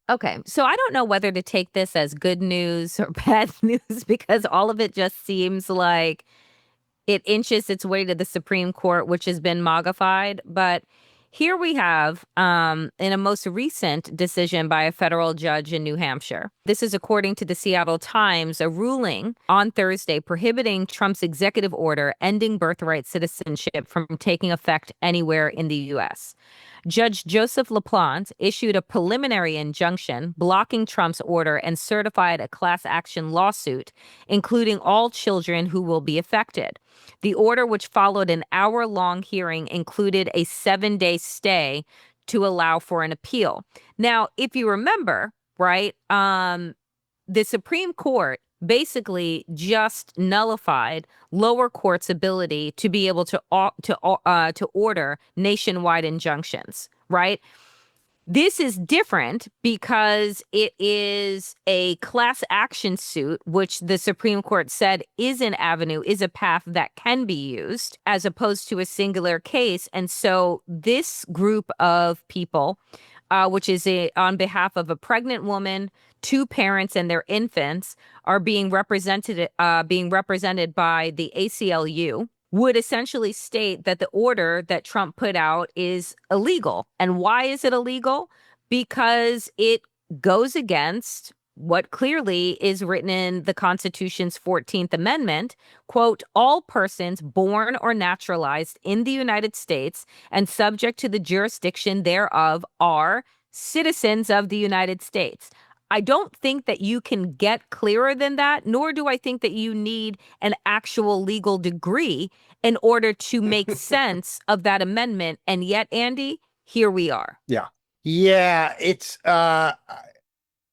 Okay, so I don't know whether to take this as good news or bad news because all of it just seems like it inches its way to the Supreme Court, which has been moggified. But here we have, in a most recent decision by a federal judge in New Hampshire. This is according to the Seattle Times, a ruling on Thursday prohibiting Trump's executive order ending birthright citizenship from taking effect anywhere in the U.S. Judge Joseph LaPlante issued a preliminary injunction blocking Trump's order and certified a class action lawsuit, including all children who will be affected. The order, which followed an hour-long hearing, included a 7-day stay to allow for an appeal. Now, if you remember, right, the Supreme Court basically just nullified lower courts' ability to be able to order nationwide injunctions, right? This is different because it is a class action suit, which the Supreme Court said is an avenue, is a path that can be used, as opposed to a singular case. And so this group of people, which is on behalf of a pregnant woman, two parents, and their infants, are being represented by the ACLU, would essentially state that the order that Trump put out is illegal. And why is it illegal? Because it goes against what clearly is written in the Constitution's 14th Amendment, quote, all persons born or naturalized in the United States and subject to the jurisdiction thereof are citizens of the United States. I don't think that you can get clearer than that, nor do I think that you need an actual legal degree in order to make sense of that amendment. And yet, Andy, here we are. Yeah. Yeah, it's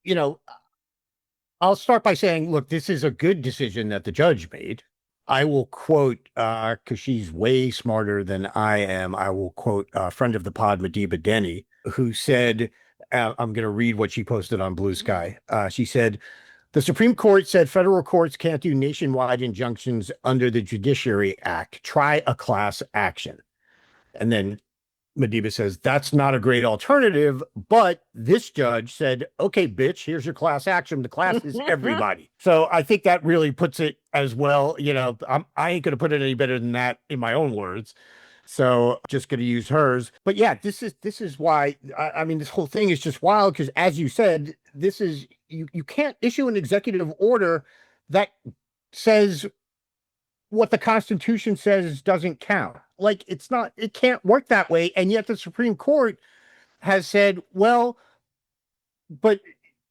you know, I'll start by saying, look, this is a good decision that the judge made. I will quote, because she's way smarter than I am, I will quote a friend of the pod, Madiba Denny, who said, I'm going to read what she posted on Blue Sky. She said, the Supreme Court said federal courts can't do nationwide injunctions under the Judiciary Act. Try a class action. And then Madiba says, that's not a great alternative, but this judge said, okay, bitch, here's your class action. The class is everybody. So I think that really puts it as well. I ain't going to put it any better than that in my own words. So just going to use hers. But yeah, this is why, I mean, this whole thing is just wild because as you said, you can't issue an executive order that says what the Constitution says doesn't count. Like it can't work that way. And yet the Supreme Court has said, well, but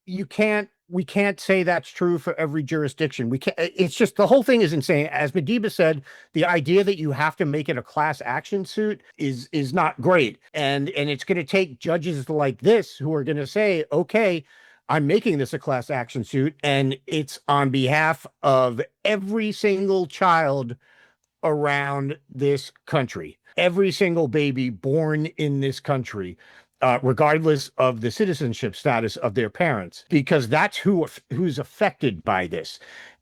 we can't say that's true for every jurisdiction. We can't, it's just, the whole thing is insane. As Madiba said, the idea that you have to make it a class action suit is not great. And it's going to take judges like this who are going to say, okay, I'm making this a class action suit, and it's on behalf of every single child around this country, every single baby born in this country, regardless of the citizenship status of their parents, because that's who's affected by this.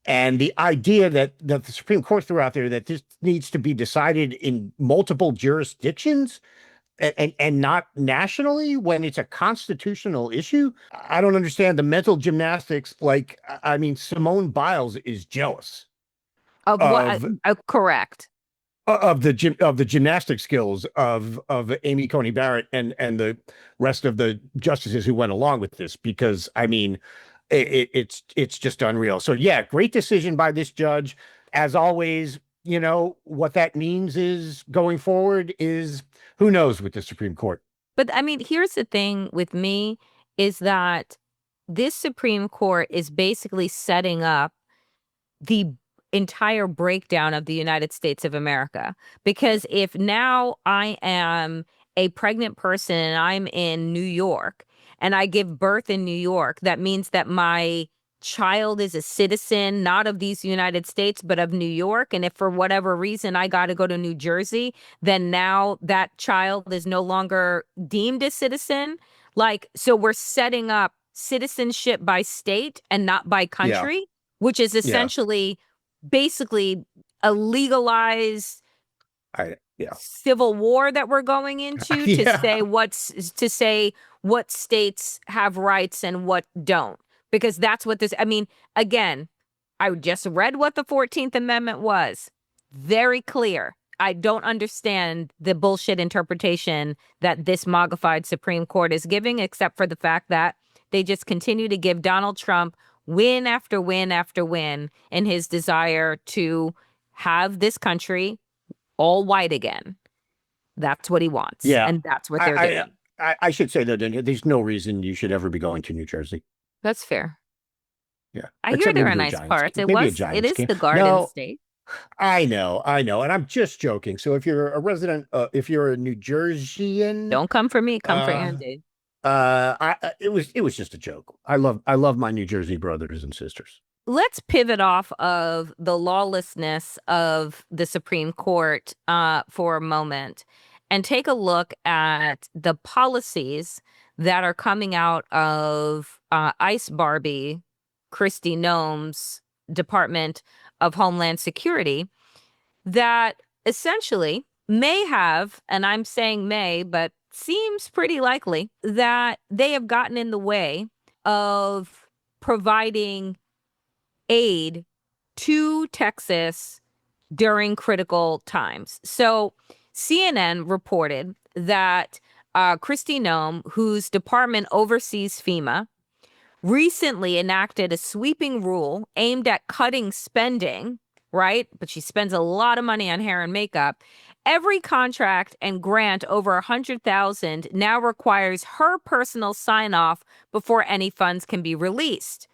And the idea that the Supreme Court threw out there that this needs to be decided in multiple jurisdictions and not nationally when it's a constitutional issue. I don't understand the mental gymnastics. Like, I mean, Simone Biles is jealous Of what? of Correct. of the gymnastic skills of Amy Coney Barrett and the rest of the justices who went along with this, because I mean, it's just unreal. So yeah, great decision by this judge. As always, what that means is going forward is who knows with the Supreme Court. But I mean, here's the thing with me is that this Supreme Court is basically setting up the entire breakdown of the United States of America. Because if now I am a pregnant person and I'm in New York and I give birth in New York, that means that my child is a citizen, not of these United States, but of New York. And if for whatever reason I got to go to New Jersey, then now that child is no longer deemed a citizen. Like, so we're setting up citizenship by state and not by Yeah, country, which is yeah, essentially basically a legalized yeah, civil war that we're going into yeah. to say what states have rights and what don't. Because that's what this, I mean, again, I just read what the 14th Amendment was. Very clear. I don't understand the bullshit interpretation that this moggified Supreme Court is giving, except for the fact that they just continue to give Donald Trump win after win after win in his desire to have this country all white again. That's what he wants, Yeah. and that's what they're I, doing. I should say that there's no reason you should ever be going to New Jersey. That's fair. Yeah. I hear Except there maybe are for a nice Giants parts. game. Maybe a It Giants is game. the Garden No, State. I know. And I'm just joking. So if you're a resident, if you're a New Jerseyan, Don't come for me, come for uh, Andy. it was just a joke. I love my New Jersey brothers and sisters. Let's pivot off of the lawlessness of the Supreme Court for a moment and take a look at the policies that are coming out of Ice Barbie, Kristi Noem's Department of Homeland Security that essentially may have, and I'm saying may, but seems pretty likely that they have gotten in the way of providing aid to Texas during critical times. So CNN reported that Kristi Noem, whose department oversees FEMA, recently enacted a sweeping rule aimed at cutting spending, right? But she spends a lot of money on hair and makeup. Every contract and grant over 100,000 now requires her personal sign off before any funds can be released.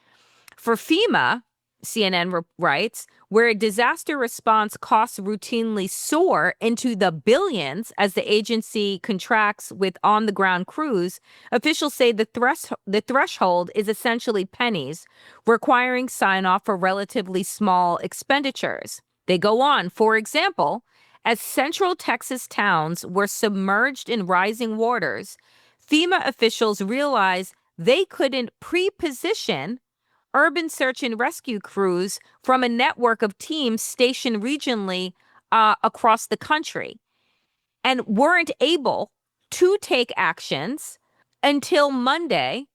For FEMA, CNN writes, where disaster response costs routinely soar into the billions as the agency contracts with on-the-ground crews, officials say the threshold is essentially pennies, requiring sign-off for relatively small expenditures. They go on, for example, as Central Texas towns were submerged in rising waters, FEMA officials realized they couldn't pre-position urban search and rescue crews from a network of teams stationed regionally across the country and weren't able to take actions until Monday,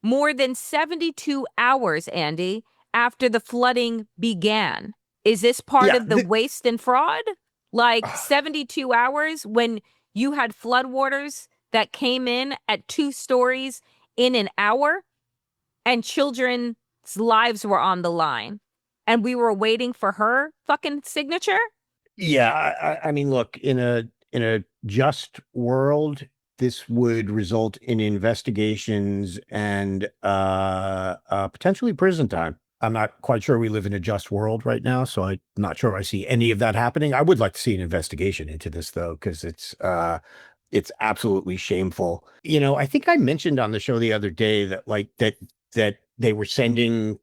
more than 72 hours, Andy, after the flooding began. Is this part Yeah. of the waste and fraud? Like 72 hours when you had floodwaters that came in at 2 stories in an hour? And children's lives were on the line. And we were waiting for her fucking signature? Yeah, I mean, look, in a just world, this would result in investigations and potentially prison time. I'm not quite sure we live in a just world right now, so I'm not sure I see any of that happening. I would like to see an investigation into this though, because it's absolutely shameful. You know, I think I mentioned on the show the other day that that they were sending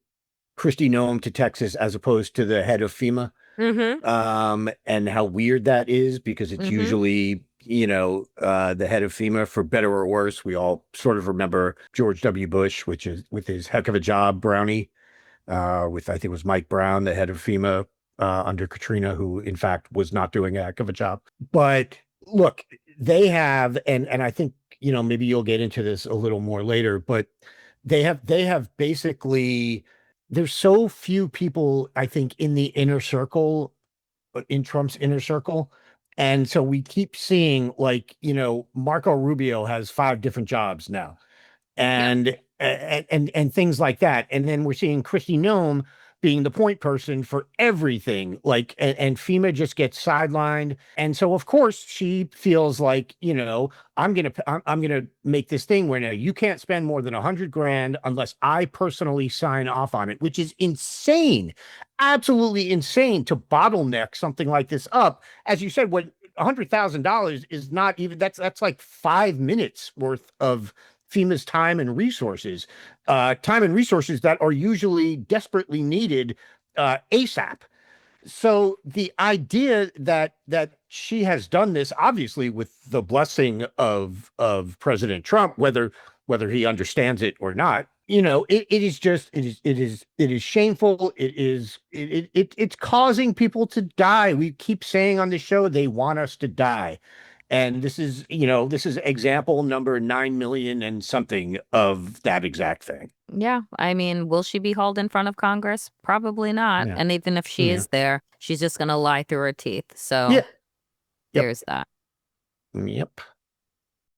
Kristi Noem to Texas as opposed to the head of FEMA, Mm-hmm. and how weird that is because it's Mm-hmm. usually, the head of FEMA, for better or worse. We all sort of remember George W. Bush, which is with his heck of a job brownie, with I think it was Mike Brown, the head of FEMA under Katrina, who in fact was not doing a heck of a job. But look, they have, and I think, maybe you'll get into this a little more later, but they have basically, there's so few people, I think, in the inner circle, in Trump's inner circle. And so we keep seeing, like, Marco Rubio has 5 different jobs now, Yep. and things like that. And then we're seeing Kristi Noem being the point person for everything, like, and FEMA just gets sidelined. And so of course she feels like, I'm gonna make this thing where now you can't spend more than 100 grand unless I personally sign off on it, which is insane, absolutely insane, to bottleneck something like this up. As you said, what, $100,000 is not even, that's like 5 minutes worth of FEMA's time and resources that are usually desperately needed ASAP. So the idea that she has done this, obviously with the blessing of President Trump, whether he understands it or not, it is just, it is shameful. It's causing people to die. We keep saying on the show they want us to die. And this is, this is example number 9 million and something of that exact thing. Yeah. I mean, will she be hauled in front of Congress? Probably not. Yeah. And even if she Yeah. is there, she's just going to lie through her teeth. So Yeah. Yep. there's that. Yep.